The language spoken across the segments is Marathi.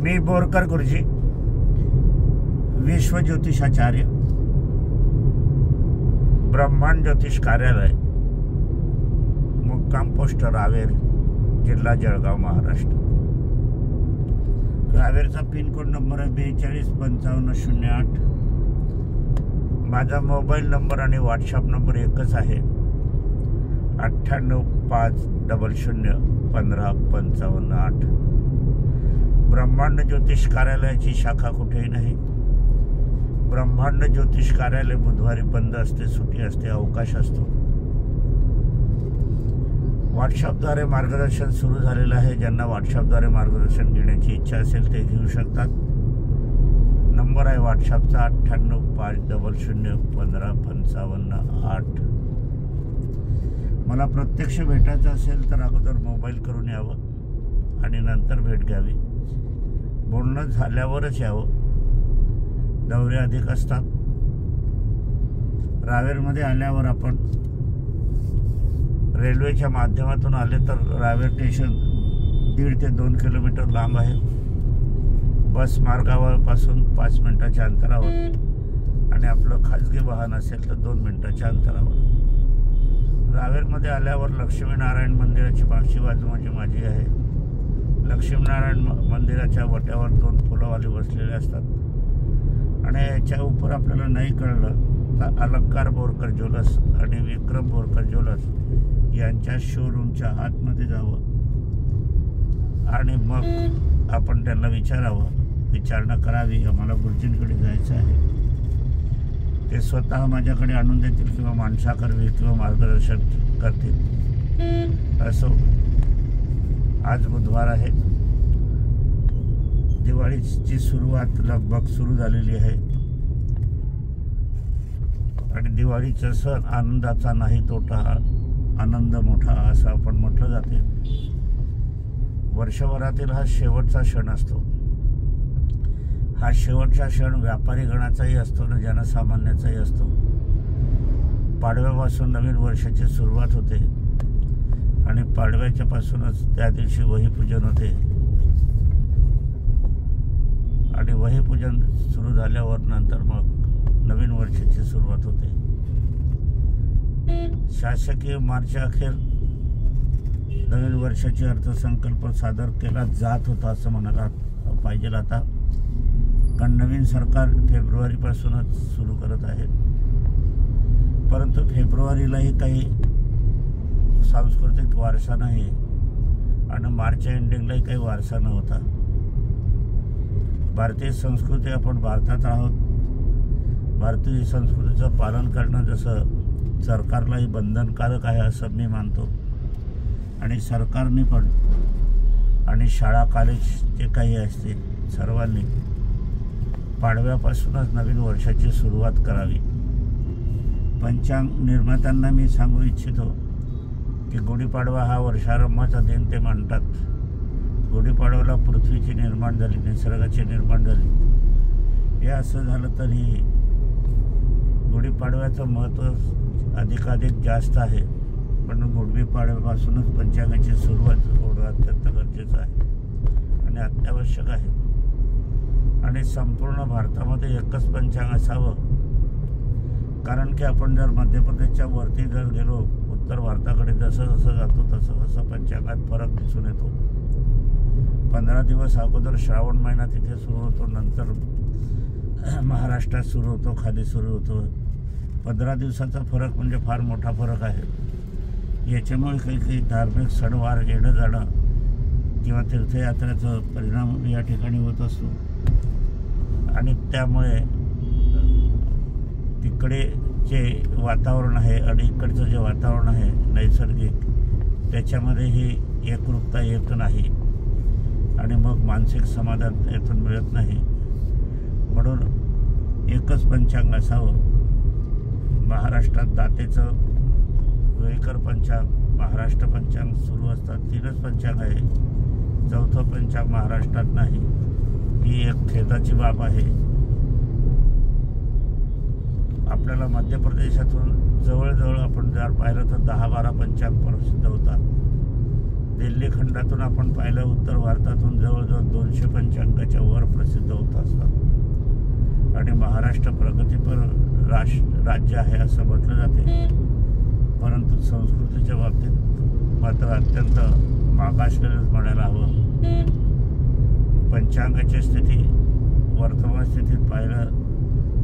मी बोरकर गुरुजी, विश्व ज्योतिषाचार्य, ब्रह्मांड ज्योतिष कार्यालय, मुक्काम पोस्ट रावेर, जिल्हा जळगाव, महाराष्ट्र। रावेरचा पिनकोड नंबर आहे 425508। माझा मोबाईल नंबर आणि व्हॉट्सअप नंबर एकच आहे, 9850015558। ब्रह्मांड ज्योतिष कार्यालयाची शाखा कुठेही नाही। ब्रह्मांड ज्योतिष कार्यालय बुधवारी बंद असते, सुट्टी असते, अवकाश असतो। व्हॉट्सअपद्वारे मार्गदर्शन सुरू झालेलं आहे। ज्यांना व्हॉट्सअपद्वारे मार्गदर्शन घेण्याची इच्छा असेल ते घेऊ शकतात। नंबर आहे व्हॉट्सअपचा 9850015558। मला प्रत्यक्ष भेटायचं असेल तर अगोदर मोबाईल करून यावं आणि नंतर भेट घ्यावी। बोलणं झाल्यावरच यावं। दौरे अधिक असतात। रावेरमध्ये आल्यावर आपण रेल्वेच्या माध्यमातून आले तर रावेर स्टेशन 1.5 ते 2 किलोमीटर लांब आहे। बस मार्गापासून 5 मिनिटाच्या अंतरावर आणि आपलं खाजगी वाहन असेल तर 2 मिनिटाच्या अंतरावर। रावेरमध्ये आल्यावर लक्ष्मीनारायण मंदिराची मागची बाजू म्हणजे माझी आहे। लक्ष्मीनारायण मंदिराच्या वट्यावर 2 फुलंवाले बसलेले असतात आणि याच्या ऊपर आपल्याला नाही कळलं तर अलंकार बोरकर ज्वेलर्स आणि विक्रम बोरकर ज्वेलर्स यांच्या शोरूमच्या आतमध्ये जावं आणि मग आपण त्यांना विचारावं, विचारणा करावी, आम्हाला गुरुजींकडे जायचं आहे। ते स्वतः माझ्याकडे आणून देतील किंवा माणसाकरवी किंवा मार्गदर्शन करतील। असो, आज बुधवार आहे। दिवाळीची सुरुवात लगभग सुरू झालेली आहे आणि दिवाळीचा सण आनंदाचा नाही तोटा, आनंद मोठा असं आपण म्हटलं जाते। वर्षभरातील हा शेवटचा क्षण असतो। हा शेवटचा क्षण व्यापारी गणाचाही असतो आणि जनसामान्याचाही असतो। पाडव्यापासून नवीन वर्षाची सुरुवात होते आणि पाडव्याच्या पासूनच त्या दिवशी वहीपूजन होते आणि वहीपूजन सुरू झाल्यावर नंतर मग नवीन वर्षाची सुरुवात होते। शासकीय मार्च अखेर नवीन वर्षाची अर्थसंकल्प सादर केला जात होता असं म्हणायला पाहिजे आता, कारण नवीन सरकार फेब्रुवारीपासूनच सुरू करत आहे। परंतु फेब्रुवारीलाही काही सांस्कृतिक वारसा नाही आणि मार्च एंडिंगलाही काही वारसा नव्हता। भारतीय संस्कृती, आपण भारतात आहोत। भारतीय संस्कृतीचं पालन करणं जसं सरकारलाही बंधनकारक आहे असं मी मानतो आणि सरकारने पण आणि शाळा कॉलेज जे काही असतील सर्वांनी पाडव्यापासूनच नवीन वर्षाची सुरुवात करावी। पंचांग निर्मात्यांना मी सांगू इच्छितो की गुढीपाडवा हा वर्षारंभाचा दिन ते मानतात। गुढीपाडव्याला पृथ्वीची निर्माण झाली, निसर्गाची निर्माण झाली। हे असं झालं तरी गुढीपाडव्याचं महत्त्व अधिकाधिक जास्त आहे, पण गुढीपाडव्यापासूनच पंचांगाची सुरुवात होणं अत्यंत गरजेचं आहे आणि अत्यावश्यक आहे। आणि संपूर्ण भारतामध्ये एकच पंचांग असावं, कारण की आपण जर मध्य प्रदेशच्या वरती जर गेलो, उत्तर भारताकडे जसं जसं जातो तसं तसं पंचांगात फरक दिसून येतो। 15 दिवस अगोदर श्रावण महिना तिथे सुरू होतो, नंतर महाराष्ट्रात सुरू होतो, खाली सुरू होतो। 15 दिवसाचा फरक म्हणजे फार मोठा फरक आहे। याच्यामुळे काही काही धार्मिक सणवार येणं जाणं किंवा तीर्थयात्रेचा परिणाम या ठिकाणी होत असतो आणि त्यामुळे तिकडे जे वातावरण आहे आणि इकडचं जे वातावरण आहे नैसर्गिक, त्याच्यामध्येही एकरूपता येत नाही आणि मग मानसिक समाधान यातून मिळत नाही। म्हणून एकच पंचांग असावं। महाराष्ट्रात दातेचं वेळकर पंचांग, महाराष्ट्र पंचांग सुरू असतात। 3च पंचांग आहे, 4थं पंचांग महाराष्ट्रात नाही। ही एक खेदाची बाब आहे। आपल्याला मध्य प्रदेशातून जवळजवळ आपण जर पाहिलं तर 10-12 पंचांग प्रसिद्ध होतात। दिल्ली खंडातून आपण पाहिलं उत्तर भारतातून जवळजवळ 200 पंचांगाच्या प्रसिद्ध होत असतात आणि महाराष्ट्र प्रगतीपर राज्य आहे असं म्हटलं जाते, परंतु संस्कृतीच्या बाबतीत मात्र अत्यंत मागासलेलंच म्हणायला हवं. पंचांगाची स्थिती वर्तमान स्थितीत पाहिलं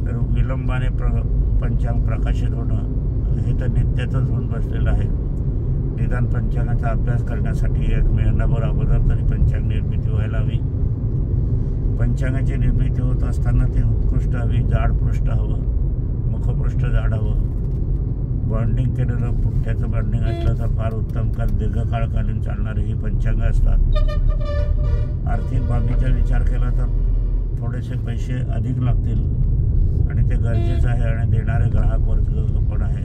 तर विलंबाने पंचांग प्रकाशित होणं हे तर नित्यातच होऊन बसलेलं आहे. निदान पंचांगाचा अभ्यास करण्यासाठी 1 महिनाभर अगोदर तरी पंचांग निर्मिती व्हायला हवी. पंचांगाची निर्मिती होत असताना ती उत्कृष्ट हवी, जाड पृष्ठ हवं, मुखपृष्ठ जाड हवं. बॉन्डिंग केलेलं पुठ्ठ्याचं बॉन्डिंग असलं तर फार उत्तम, कारण दीर्घकाळकालीन चालणारे ही पंचांग असतात. आर्थिक बाबीचा विचार केला तर थोडेसे पैसे अधिक लागतील आणि ते गरजेचं आहे आणि देणारे ग्राहक वर्ग पण आहे.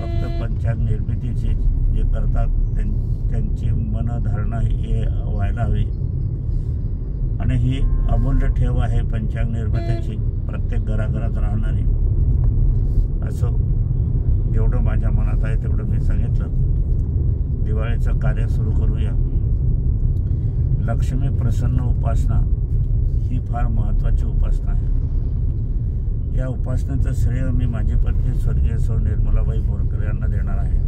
फक्त पंचांग निर्मितीची जे करतात त्यांची मनधारणा हे व्हायला हवी आणि ही अमूल्य ठेव आहे पंचांग निर्मात्याची, प्रत्येक घराघरात राहणारी. असं जेवढं माझ्या मनात आहे तेवढं मी सांगितलं. दिवाळीचं कार्य सुरू करूया. लक्ष्मी प्रसन्न उपासना ही फार महत्त्वाची उपासना आहे. या उपासनेचं श्रेय मी माझी पत्नी स्वर्गीय सौ निर्मलाबाई बोरकर यांना देणार आहे.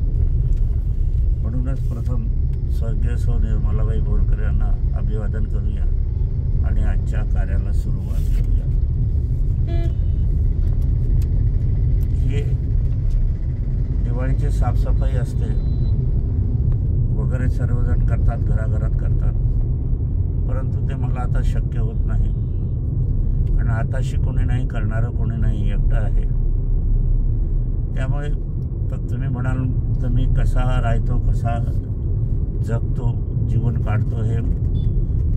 म्हणूनच प्रथम स्वर्गीय सौ निर्मलाबाई बोरकर यांना अभिवादन करूया आणि आजच्या कार्याला सुरुवात करूया. हे दिवाळीची साफसफाई असते वगैरे सर्वजण करतात, घराघरात करतात, परंतु ते मला आता शक्य होत नाही. कारण हाताशी कोणी नाही, करणारं कोणी नाही, एकटं आहे. त्यामुळे तुम्ही म्हणाल तर मी कसा राहतो, कसा जगतो, जीवन काढतो हे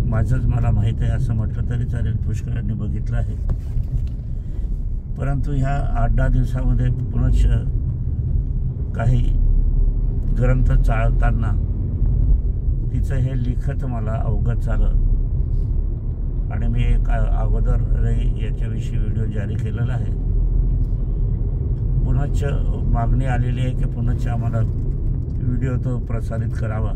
माझंच मला माहीत आहे असं म्हटलं तरी चालेल. पुष्कळांनी बघितलं आहे. परंतु ह्या 8-10 दिवसामध्ये पुनश्च काही ग्रंथ चालताना तिचं हे लिखत मला अवगत झालं आणि मी एक अगोदर याच्याविषयी व्हिडिओ जारी केलेला आहे. पुनश्च मागणी आलेली आहे की पुनश्च आम्हाला व्हिडिओ तो प्रसारित करावा.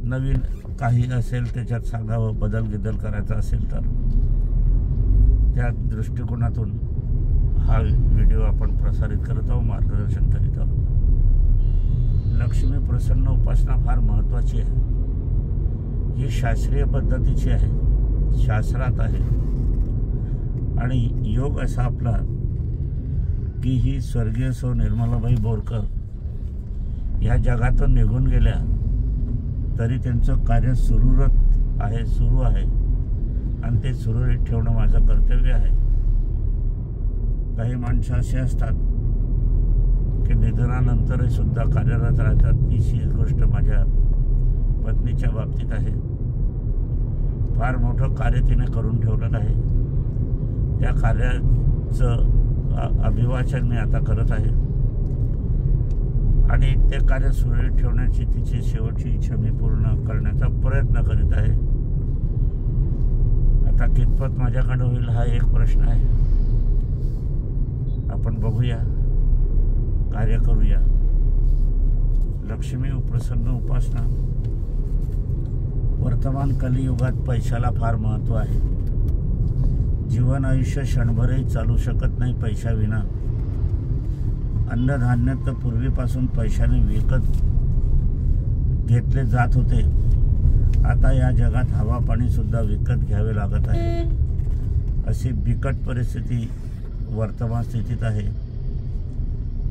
नवीन काही असेल त्याच्यात सांगावं, बदल करायचा असेल तर त्या दृष्टिकोनातून हा व्हिडिओ आपण प्रसारित करत आहोत, मार्गदर्शन करीत आहोत. लक्ष्मी प्रसन्न उपासना फार महत्त्वाची आहे. ही शास्त्रीय पद्धतीची आहे, शास्त्रात आहे आणि योग असा आपला की ही स्वर्गीय सौ निर्मलाबाई बोरकर या जगातून निघून गेल्या तरी त्यांचं कार्य सुरू आहे आणि ते सुरळीत ठेवणं माझं कर्तव्य आहे. काही माणसं असे असतात की निधनानंतरही सुद्धा कार्यरत राहतात. तीच गोष्ट माझ्या पत्नीच्या बाबतीत आहे. फार मोठं कार्य तिने करून ठेवलेलं आहे. त्या कार्याचं अभिवाचन मी आता करत आहे आणि ते कार्य सुरळीत ठेवण्याची तिची शेवटची इच्छा मी पूर्ण करण्याचा प्रयत्न करीत आहे. आता कितपत माझ्याकडे होईल हा एक प्रश्न आहे. आपण बघूया, कार्य करूया. लक्ष्मी प्रसन्न उपासना. वर्तमान कलियुगात पैशाला फार महत्त्व आहे. जीवन आयुष्य क्षणभरही चालू शकत नाही पैशाविना. अन्नधान्य तर पूर्वीपासून पैशाने विकत घेतले जात होते. आता या जगात हवा पाणी सुद्धा विकत घ्यावे लागत आहे. अशी बिकट परिस्थिती वर्तमान स्थितीत आहे.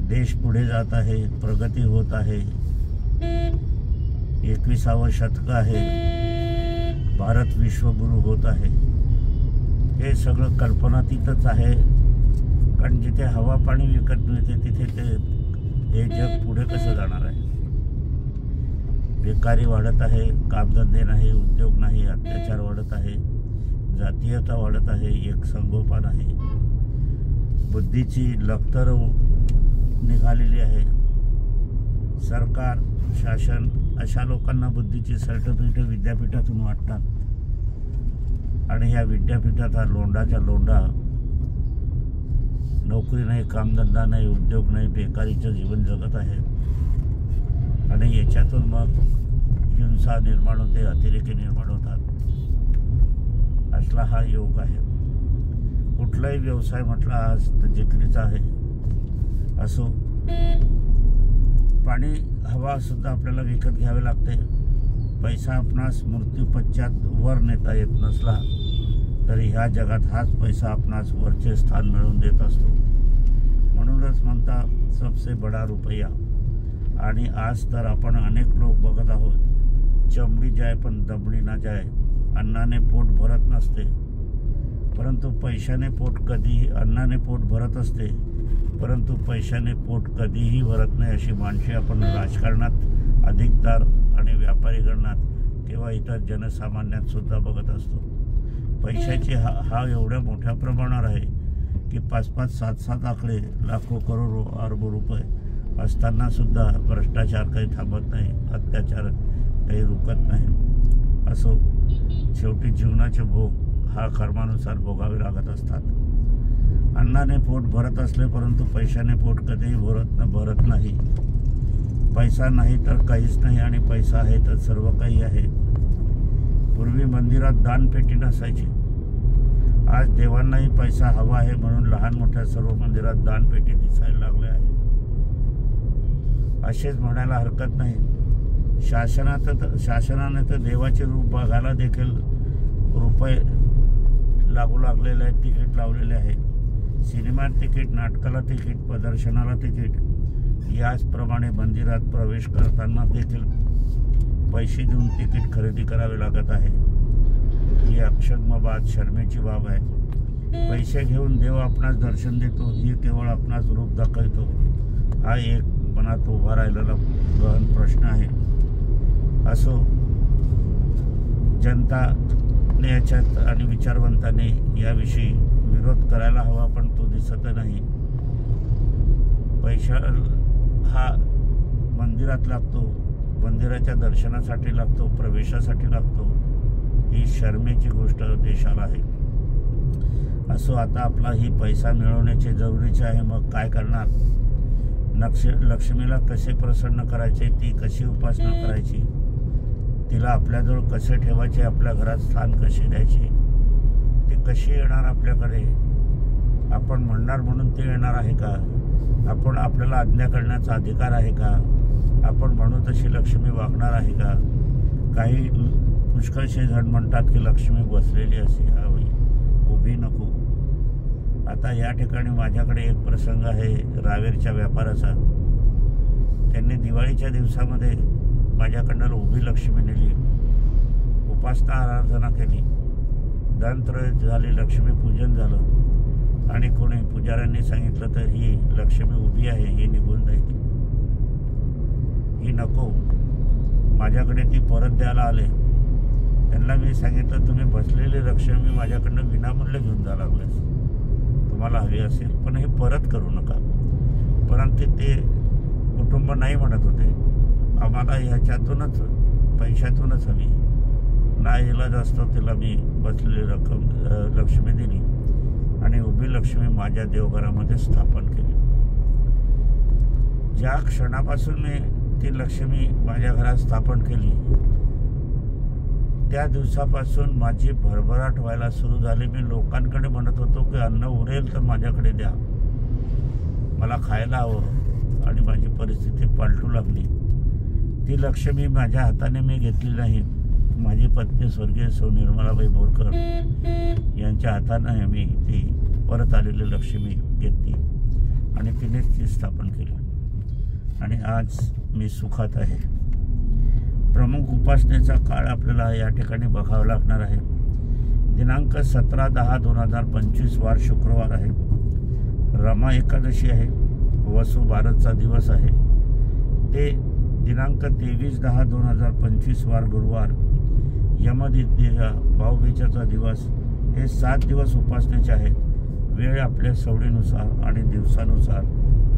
देश पुढे जात आहे, प्रगती होत आहे. 21वे शतक आहे. भारत विश्वगुरू होत आहे. हे सगळं कल्पनातीतच आहे. कारण जिथे हवा पाणी विकत मिळते तिथे हे जग पुढे कसं जाणार आहे. बेकारी वाढत आहे, कामधंदे नाही, उद्योग नाही, अत्याचार वाढत आहे, जातीयता वाढत आहे, एकसंगोपन आहे, बुद्धीची लखतर निघालेली आहे. सरकार, शासन अशा लोकांना बुद्धीची सर्टिफिकेट विद्यापीठातून वाटतात आणि या विद्यापीठाचा लोंडाचा लोंडा. नोकरी नाही, कामधंदा नाही, उद्योग नाही, बेकारीचं जीवन जगत आहे आणि याच्यातून मग हिंसा निर्माण होते, अतिरेकी निर्माण होतात. असला हा योग आहे. कुठलाही व्यवसाय म्हटला आज तर जिकरीचा आहे. असो, पाणी हवा सुद्धा आपल्याला विकत घ्यावे लागते. पैसा आपणास मृत्यू पश्चात वर नेता येत नसला तरी ह्या जगात हाच पैसा आपणास वरचे स्थान मिळवून देत असतो. म्हणूनच म्हणता सबसे बडा रुपया. आणि आज तर आपण अनेक लोक बघत आहोत, चमडी जाय पण दमडी ना जाय. अन्नाने पोट भरत नसते, परंतु पैशाने पोट कधीही, अन्नाने पोट भरत असते परंतु पैशाने पोट कधीही भरत नाही. अशी माणसे आपण राजकारणात अधिकदार आणि व्यापारी गणात किंवा इतर जनसामान्यात सुद्धा बघत असतो. पैशाचे हा एवढ्या मोठ्या प्रमाणावर आहे की 5-5, 7-7 आकडे, लाखो करोडो अरबो रुपये असताना सुद्धा भ्रष्टाचार काही थांबत नाही, अत्याचार काही रुकत नाही. असो, शेवटी जीवनाचे भोग हा कर्मानुसार भोगावे लागत असतात. अन्नाने पोट भरत असले परंतु पैशाने पोट कधीही भरत नाही. पैसा नाही तर काहीच नाही आणि पैसा आहे तर सर्व काही आहे. पूर्वी मंदिरात दानपेटी नसायची. आज देवांनाही पैसा हवा आहे म्हणून लहान मोठ्या सर्व मंदिरात दानपेटी दिसायला लागल्या आहे. असेच म्हणायला हरकत नाही. शासनाने तर देवाचे रूप बघायला देखील रुपये लागू लागलेले आहेत, तिकीट लावलेले आहे. सिनेमात तिकीट, नाटकाला तिकीट, प्रदर्शनाला तिकीट. याचप्रमाणे मंदिरात प्रवेश करताना देखील पैसे देऊन तिकीट खरेदी करावे लागत आहे. ही अक्षम्य बाब, शर्मेची बाब आहे. पैसे घेऊन देव आपणास दर्शन देतो, ही केवळ आपणास रूप दाखवतो. हा एक मनात उभा राहिलेला गहन प्रश्न आहे. असो, जनताने याच्यात आणि विचारवंताने याविषयी विरोध करायला हवा पण तो दिसत नाही. पैसा हा मंदिरात लागतो, मंदिराच्या दर्शनासाठी लागतो, प्रवेशासाठी लागतो. ही शर्मेची गोष्ट देशाला आहे. असो, आता आपला ही पैसा मिळवण्याचे जरुरीचे आहे. मग काय करणार? लक्ष्मीला कसे प्रसन्न करायचे, ती कशी उपासना करायची, तिला आपल्याजवळ कसे ठेवायचे, आपल्या घरात स्थान कसे द्यायचे, ती कशी येणार आपल्याकडे? आपण म्हणणार म्हणून ते येणार आहे का? आपल्याला आज्ञा करण्याचा अधिकार आहे का? आपण म्हणू तशी लक्ष्मी वागणार आहे का? काही पुष्कळसे जण म्हणतात की लक्ष्मी बसलेली असे हवी, उभी नको. आता या ठिकाणी माझ्याकडे एक प्रसंग आहे रावेरच्या व्यापाराचा. त्यांनी दिवाळीच्या दिवसामध्ये माझ्याकडनं उभी लक्ष्मी नेली, उपासना आराधना केली, धनत्रयोदशी झाली, लक्ष्मी पूजन झालं आणि कोणी पुजाऱ्यांनी सांगितलं तर ही लक्ष्मी उभी आहे, ही निघून जाईल, ही नको. माझ्याकडे ती परत द्यायला आले. त्यांना मी सांगितलं तुम्ही बसलेली लक्ष्मी माझ्याकडनं विनामूल्य घेऊन जा लागल्यास, तुम्हाला हवी असेल पण हे परत करू नका. परंतु ते कुटुंब नाही म्हणत होते, आम्हाला ह्याच्यातूनच पैशातूनच हवी. नाही इलाज असतो तिला मी बसलेली लक्ष्मी दिली आणि उभी लक्ष्मी माझ्या देवघरामध्ये स्थापन केली. ज्या क्षणापासून मी ती लक्ष्मी माझ्या घरात स्थापन केली त्या दिवसापासून माझी भरभराट व्हायला सुरू झाली. मी लोकांकडे म्हणत होतो की अन्न उरेल तर माझ्याकडे द्या, मला खायला हवं, आणि माझी परिस्थिती पालटू लागली. ती लक्ष्मी माझ्या हाताने मी घेतली नाही, माझी पत्नी स्वर्गीय सौ निर्मलाबाई बोरकर यांच्या हाताने मी ती परत आलेली लक्ष्मी घेतली आणि तिनेच ती स्थापन केली आणि आज मी सुखात आहे. प्रमुख उपासनेचा काळ आपल्याला या ठिकाणी बघावा लागणार आहे. दिनांक 17/10/2025 वार शुक्रवार आहे. रमा एकादशी आहे, वसू बारसचा दिवस आहे. ते दिनांक 23/10/2025 वार गुरुवार, यमद्वितीया भाऊबीजेचा दिवस. हे 7 दिवस उपासनेचे आहेत. वेळ आपल्या सवडीनुसार आणि दिवसानुसार,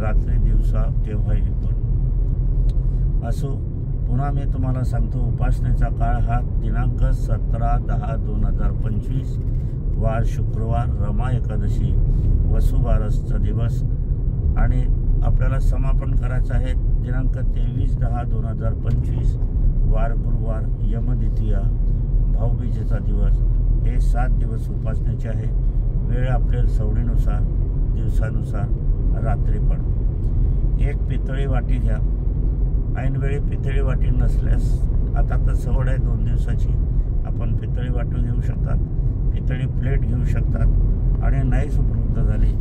रात्री दिवसा केव्हाही पण. असो, पुन्हा मी तुम्हाला सांगतो, उपासनेचा काळ हा दिनांक 17/10/2025 वार शुक्रवार, रमा एकादशी, वसू बारसचा दिवस. आणि आपल्याला समापन करायचं आहे दिनांक 23/10/2025 वार गुरुवार, यमद्वितीया भाऊबीजेचा दिवस, हे 7 दिवस उपासनेचे आहे. वेळ आपल्या सवडीनुसार, दिवसानुसार, रात्री पण. एक पितळी वाटी घ्या. ऐनवेळी पितळी वाटी नसल्यास, आता तर सवड आहे 2 दिवसाची, आपण पितळी वाटी घेऊ शकतात, पितळी प्लेट घेऊ शकतात. आणि नाहीच उपलब्ध झाली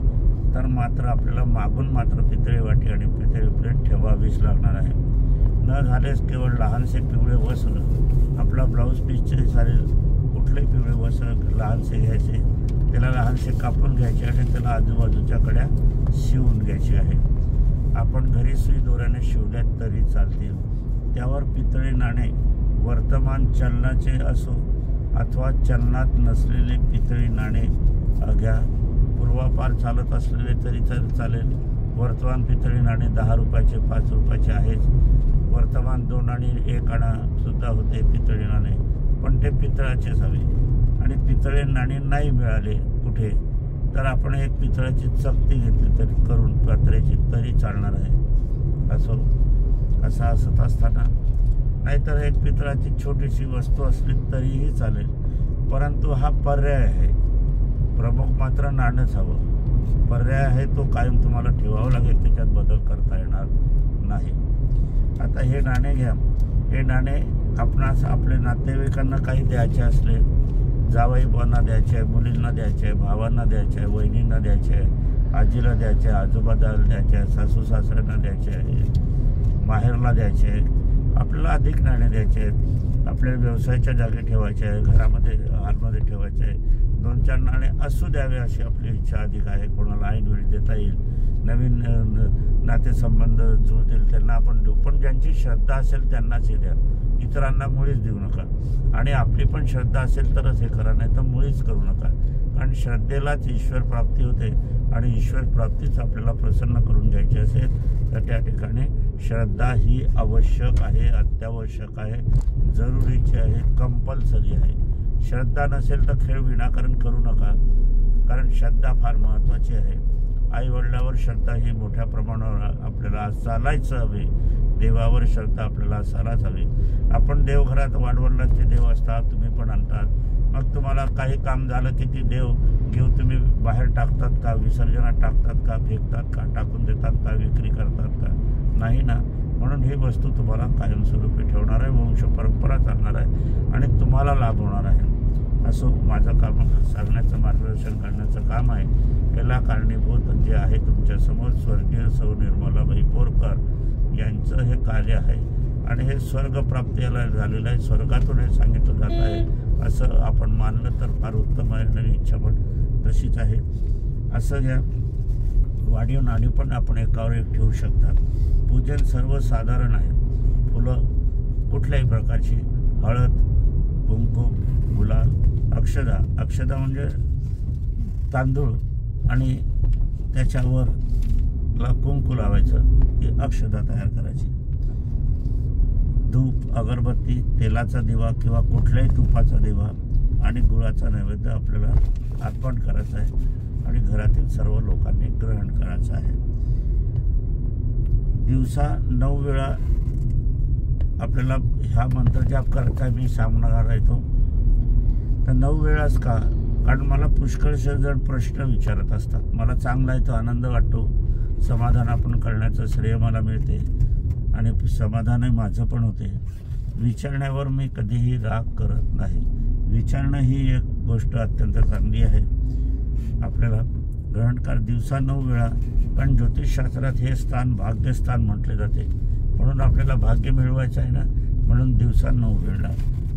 तर मात्र आपल्याला मागून मात्र पितळी वाटी आणि पितळी प्लेट ठेवावीच लागणार आहे. न झालेच केवळ लहानसे पिवळे वस्त्र, आपला ब्लाऊज पीसचे सारे कुठले पिवळे वस्त्र लहानसे घ्यायचे, त्याला लहानसे कापून घ्यायचे आणि त्याला आजूबाजूच्या कड्या शिवून घ्यायचे आहे. आपण घरी सुई दोऱ्याने शिवल्यात तरी चालतील. त्यावर पितळी नाणे वर्तमान चलनाचे असो अथवा चलनात नसलेले पितळी नाणे घ्या. पूर्वापार चालत असलेले तरी चालेल. वर्तमान पितळी नाणे 10 रुपयाचे, 5 रुपयाचे आहेच. वर्तमान 2 आणि 1 आणा सुद्धा होते पितळी नाणे, पण ते पितळाचेच हवे. आणि पितळी नाणी नाही मिळाले कुठे तर आपण एक पितळाची चकती घेतली तरी करून पत्र्याची तरी चालणार आहे. असं असत असताना नाहीतर एक पितळाची छोटीशी वस्तू असली तरीही चालेल, परंतु हा पर्याय आहे. प्रमुख मात्र नाणंच हवं. पर्याय आहे तो कायम तुम्हाला ठेवावं लागेल, त्याच्यात बदल करता येणार नाही. आता हे नाणे घ्या. हे नाणे आपणास आपल्या नातेवाईकांना काही द्यायचे असले, जावईबांना द्यायचे आहे, मुलींना द्यायचे आहे, भावांना द्यायचे आहे, वहिनींना द्यायचे आहे, आजीला द्यायचे आहे, आजोबाला द्यायचे आहे, सासू सासऱ्यांना द्यायचे आहे, माहेरला द्यायचे आहे, आपल्याला अधिक नाणे द्यायचे आहेत, आपल्याला व्यवसायाच्या जागी ठेवायचे आहे, घरामध्ये हॉलमध्ये ठेवायचे आहे. 2-4 नाणे असू द्यावे अशी आपली इच्छा अधिक आहे. कोणाला ऐनवेळी देता येईल, नवीन नातेसंबंध जुळतील त्यांना आपण देऊ, पण ज्यांची श्रद्धा असेल त्यांनाच हे द्या, इतरांना मुळीच देऊ नका. आणि आपली पण श्रद्धा असेल तरच हे करा, नाही तर मुळीच करू नका. कारण श्रद्धेलाच ईश्वर प्राप्ती होते आणि ईश्वर प्राप्तीच आपल्याला प्रसन्न करून घ्यायची असेल तर त्या ठिकाणी श्रद्धा ही आवश्यक आहे, अत्यावश्यक आहे, जरुरीची आहे, कंपल्सरी आहे. श्रद्धा नसेल तर खेळ विनाकारण करू नका, कारण श्रद्धा फार महत्त्वाची आहे. आईवडिलावर श्रद्धा ही मोठ्या प्रमाणावर आपल्याला असायलाच हवी. देवावर श्रद्धा आपल्याला असायलाच हवी. आपण देवघरात वाडवडिलांचे देव असतात, तुम्ही पण आणतात. मग तुम्हाला काही काम झालं की ती देव घेऊ तुम्ही बाहेर टाकतात का, विसर्जनात टाकतात का, फेकतात का, टाकून देतात का, विक्री करतात का? नाही ना. म्हणून ही वस्तू तुम्हाला कायमस्वरूपी ठेवणार आहे, वंश परंपरा चालणार आहे आणि तुम्हाला लाभ होणार आहे. असं माझं काम सांगण्याचं, मार्गदर्शन करण्याचं काम आहे. याला कारणीभूत जे आहे तुमच्यासमोर स्वर्गीय सौ निर्मलाबाई बोरकर यांचं हे कार्य आहे आणि हे स्वर्गप्राप्तीला झालेलं आहे. स्वर्गातून हे सांगितलं जात आहे असं आपण मानलं तर फार उत्तम आहे आणि इच्छा पण तशीच आहे. असं घ्या. वाढीव नाणी पण आपण एकावर एक ठेवू शकतात. पूजन सर्वसाधारण आहे. फुलं कुठल्याही प्रकारची, हळद, कुंकुम, गुलाल, अक्षदा. अक्षदा म्हणजे तांदूळ आणि त्याच्यावर कुंकू लावायचं, ती अक्षदा तयार करायची. धूप, अगरबत्ती, तेलाचा दिवा किंवा कुठल्याही तुपाचा दिवा आणि गुळाचा नैवेद्य आपल्याला अर्पण करायचा आहे आणि घरातील सर्व लोकांनी ग्रहण करायचं आहे. दिवसा 9 वेळा आपल्याला हा मंत्र जाप करायचा आहे. मी सांगणार आहे तो तर 9 वेळाच का, कारण मला पुष्कळशे जण प्रश्न विचारत असतात. मला चांगला आहे तो आनंद वाटतो, समाधान आपण करण्याचं श्रेय मला मिळते आणि समाधान माझं पण होते. विचारण्यावर मी कधीही राग करत नाही. विचारणं ही एक गोष्ट अत्यंत चांगली आहे. आपल्याला ग्रहणकार दिवसा 9 वेळा, कारण ज्योतिषशास्त्रात हे स्थान भाग्यस्थान म्हटले जाते, म्हणून आपल्याला भाग्य मिळवायचं आहे ना, म्हणून दिवसा 9 वेळा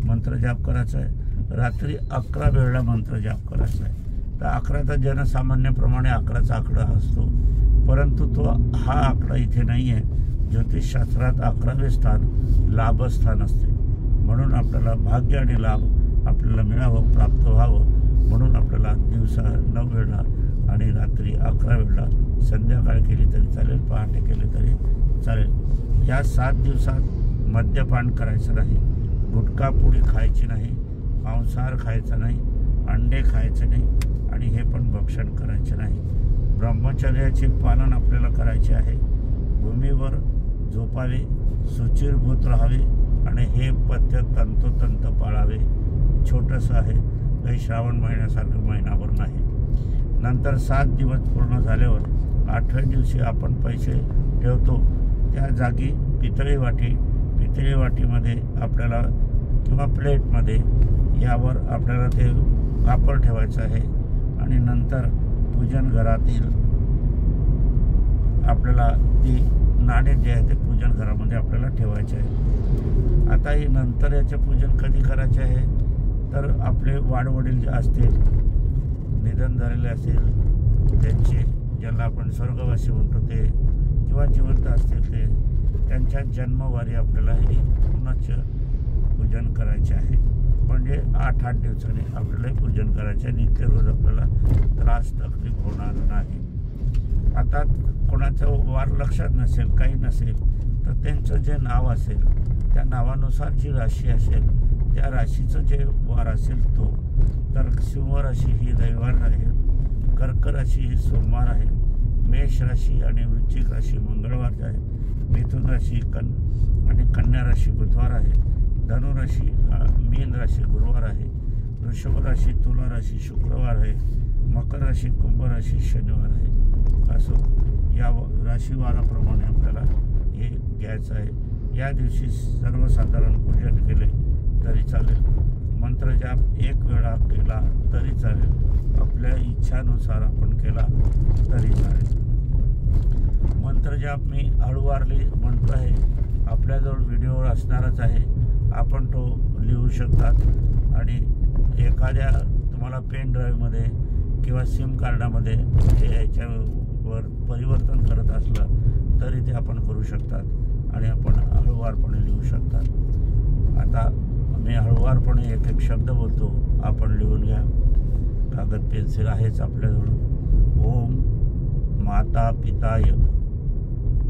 मंत्र जाप करायचा आहे. रात्री 11 वेळा मंत्र जाप करायचा आहे. तर 11 तर जनसामान्याप्रमाणे 11चा आकडा असतो, परंतु तो हा आकडा इथे नाही आहे. ज्योतिषशास्त्रात 11वे स्थान लाभस्थान असते, म्हणून आपल्याला भाग्य आणि लाभ आपल्याला मिळावं, प्राप्त व्हावं, म्हणून आपल्याला दिवसा 9 वेळा आणि रात्री 11 वेळा, संध्याकाळ केली तरी चालेल, पहाटे केले तरी चालेल. या 7 दिवसात मद्यपान करायचं नाही, गुटखा पुडी खायची नाही, मांसाहार खायचा नाही, अंडे खायचे नाही आणि हे पण भक्षण करायचे नाही. ब्रह्मचर्याचे पालन आपल्याला करायचे आहे. भूमीवर झोपावे, शुचिरभूत राहावे आणि हे पथ्य तंतोतंत पाळावे. छोटंसं आहे, काही श्रावण महिन्यासारखं महिनाभर नाही. नंतर 7 दिवस पूर्ण झाल्यावर 8व्या दिवशी आपण पैसे ठेवतो त्या जागी पितळी वाटीमध्ये आपल्याला किंवा प्लेटमध्ये यावर आपल्याला ते कापड ठेवायचं आहे आणि नंतर पूजन घरातील आपल्याला ती नाणे जे आहे ते पूजन घरामध्ये आपल्याला ठेवायचे आहे. आता ही नंतर याचे पूजन कधी करायचे आहे तर आपले वाडवडील जे असतील, निधन झालेले असेल त्यांचे, ज्यांना आपण स्वर्गवासी म्हणतो ते, किंवा जिवंत असतील ते, त्यांच्या जन्मवारी आपल्याला हे पुनश्च पूजन करायचे आहे. म्हणजे 8 दिवसांनी आपल्याला पूजन करायचे आहे. नित्य रोज आपल्याला त्रास तकलीफ होणार नाही. आता कोणाचं वार लक्षात नसेल, काही नसेल तर त्यांचं जे नाव असेल त्या नावानुसार जी राशी असेल त्या राशीचं जे वार असेल तो, तर सिंह राशी ही रविवार आहे, कर्क राशी ही सोमवार आहे, मेष राशी आणि वृश्चिक राशी मंगळवार आहे, मिथुन राशी आणि कन्या राशी बुधवार आहे, धनुराशी मीन राशी गुरुवार आहे, वृषभ राशी तुला राशी शुक्रवार आहे, मकर राशी कुंभ राशी शनिवार आहे. असो या राशीवाराप्रमाणे आपल्याला हे घ्यायचं आहे. या दिवशी सर्वसाधारण पूजन केले तरी चालेल, मंत्रजाप 1 वेळा केला तरी चालेल, आपल्या इच्छानुसार आपण केला तरी चालेल. मंत्रजाप मी हळूवारली म्हणतो आहे, आपल्याजवळ व्हिडिओ असणारच आहे, आपण तो लिहू शकतात आणि एखाद्या तुम्हाला पेन ड्राईव्हमध्ये किंवा सिम कार्डामध्ये हे याच्यावर परिवर्तन करत असलं तरी ते आपण करू शकतात आणि आपण हळूवारपणे लिहू शकतात. आता मी हळूवारपणे एक शब्द बोलतो, आपण लिहून घ्या. कागद पेन्सिल आहेच आपल्याजवळ. ओम माता पिताय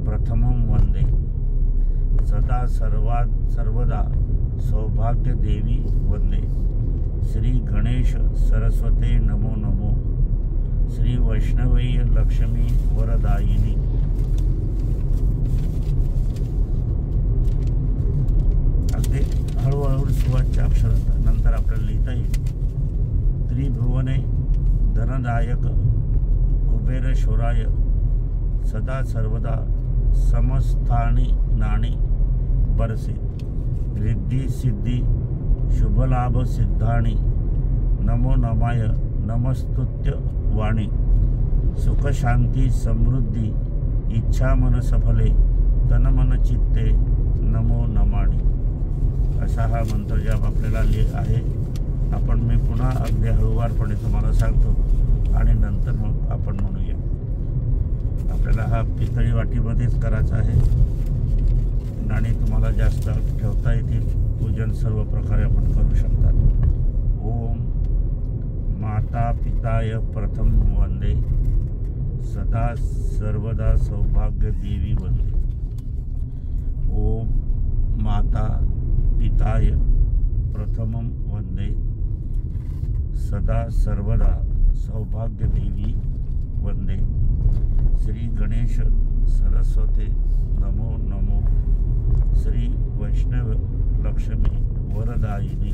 प्रथमं वंदे सदा सर्वदा सौभाग्य देवी वंदे. श्री गणेश सरस्वते नमो नमो. श्री वैष्णवी लक्ष्मी वरदायिनी. अगदी हळूहळू सुरुवातच्या अक्षरात नंतर आपल्याला लिहिता येईल. त्रिभुवने धनदायक कुबेर शोराय सदा सर्वदा समस्थानी नाणी बरसे. रिद्धी सिद्धी शुभलाभ सिद्धाणी नमो नमाय नमस्तुत्य वाणी. सुख शांती समृद्धी इच्छा मन सफले तन मन चित्ते नमो नमाणी. असा हा मंत्रजाप आपल्याला आहे. आपण मी पुन्हा अगदी हळूवारपणे तुम्हाला सांगतो आणि नंतर मग आपण म्हणूया. आपल्याला हा पितळी वाटीमध्येच करायचा आहे. नाणी तुम्हाला जास्त ठेवता येतील. पूजन सर्व प्रकारे आपण करू शकतात. ओम माता पिताय प्रथम वंदे सदा सर्वदा सौभाग्य देवी वंदे. ओम माता पिताय प्रथमं वंदे सदा सर्वदा सौभाग्य देवी वंदे. श्री गणेश सरस्वते नमो नमो. श्री वैष्णव लक्ष्मी वरदायिनी.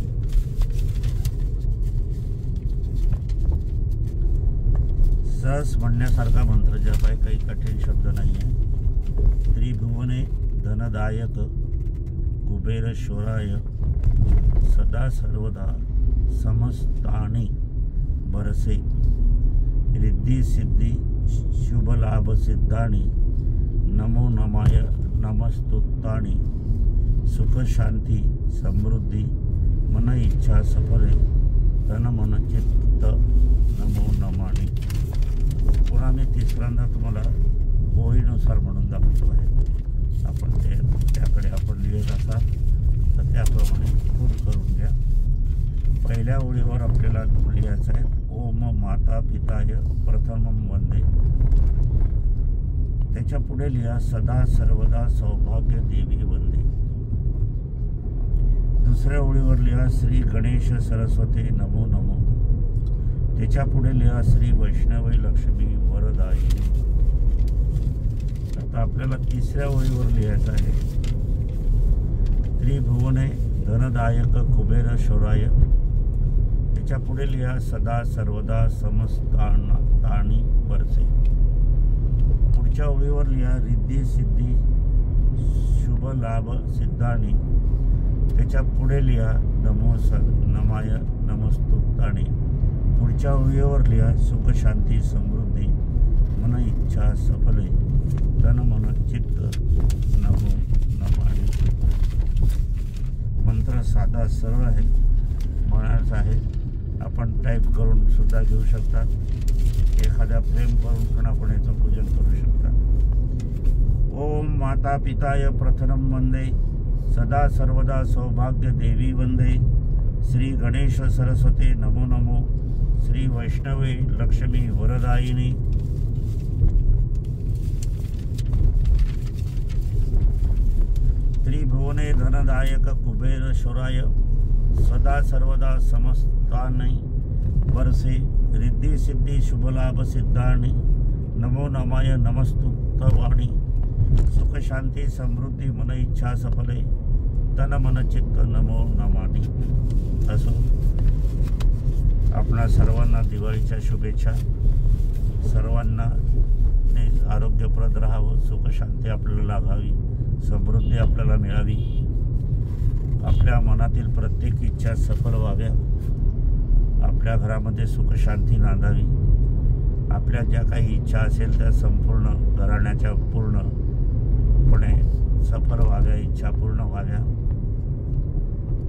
सहज म्हणण्यासारखा मंत्रजाप आहे, काही कठीण शब्द नाही आहे. त्रिभुवने धनदायक कुबेर शोराय सदा सर्वदा समस्तानी बरसे. रिद्धी सिद्धी शुभलाभ सिद्धाणी नमो नमाय नमस्तुत्ताणी. सुख शांती समृद्धी मन इच्छा सफले तन मन चित्त नमो नमाणी. पुन्हा मी तिसऱ्यांदा तुम्हाला ओळीनुसार म्हणून दाखवतो आहे. आपण त्याकडे आपण लिहित असाल तर त्याप्रमाणे खूप करून घ्या. पहिल्या ओळीवर आपल्याला लिहायचं आहे ओम माता पिताय प्रथमं वंदे. त्याच्या पुढे लिहा सदा सर्वदा सौभाग्य देवी वंदे. दुसऱ्या ओळीवर लिहा श्री गणेश सरस्वते नमो नमो. त्याच्या पुढे लिहा श्री वैष्णवी लक्ष्मी वरदायिनी. आता आपल्याला तिसऱ्या ओळीवर लिहायचं आहे त्रिभुवने धनदायक कुबेर शोराय त्याच्या पुढे लिहा सदा सर्वदा समस्तानी बरसे. पुढच्या ओळीवर लिहा रिद्धी सिद्धी शुभ लाभ सिद्धानी. त्याच्या पुढे लिहा नमो नमाय नमस्तुतानी. पुढच्या ओळीवर लिहा सुख शांती समृद्धी मन इच्छा सफले तन मन चित्त नमो नमामि. मंत्र साधा सरळ आहे, म्हणायचा आहे. आपण टाईप करून सुद्धा घेऊ शकता. एखाद्या फ्रेम करून पण आपण याचं पूजन करू शकता. ओम माता पिताय प्रथमं वंदे सदा सर्वदा सौभाग्य देवी वंदे. श्री गणेश सरस्वते नमो नमो. श्री वैष्णवे लक्ष्मी वरदायिनी. त्रिभुवने धनदायक कुबेरेश्वराय सदा सर्वदा समस्तानी वर्षे रिद्धी सिद्धी शुभलाभ सिद्धानी नमो नमाय नमस्तुतवाणी. सुख शांती समृद्धी मन इच्छा सफले तन मन चित्त नमो नमामि. असो आपणा सर्वांना दिवाळीच्या शुभेच्छा. सर्वांना आरोग्यप्रद राहावं, सुख शांती आपल्याला लाभावी, समृद्धी आपल्याला मिळावी, आपल्या मनातील प्रत्येक इच्छा सफल व्हाव्या, आपल्या घरामध्ये सुख शांती नांदावी, आपल्या ज्या काही इच्छा असेल त्या संपूर्ण घराण्याच्या पूर्णपणे सफल व्हाव्या, इच्छा पूर्ण व्हाव्या.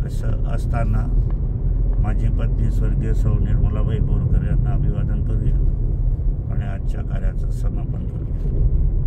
असं असताना माझी पत्नी स्वर्गीय सौ निर्मलाबाई बोरकर यांना अभिवादन करूया आणि आजच्या कार्याचं समापन करूया.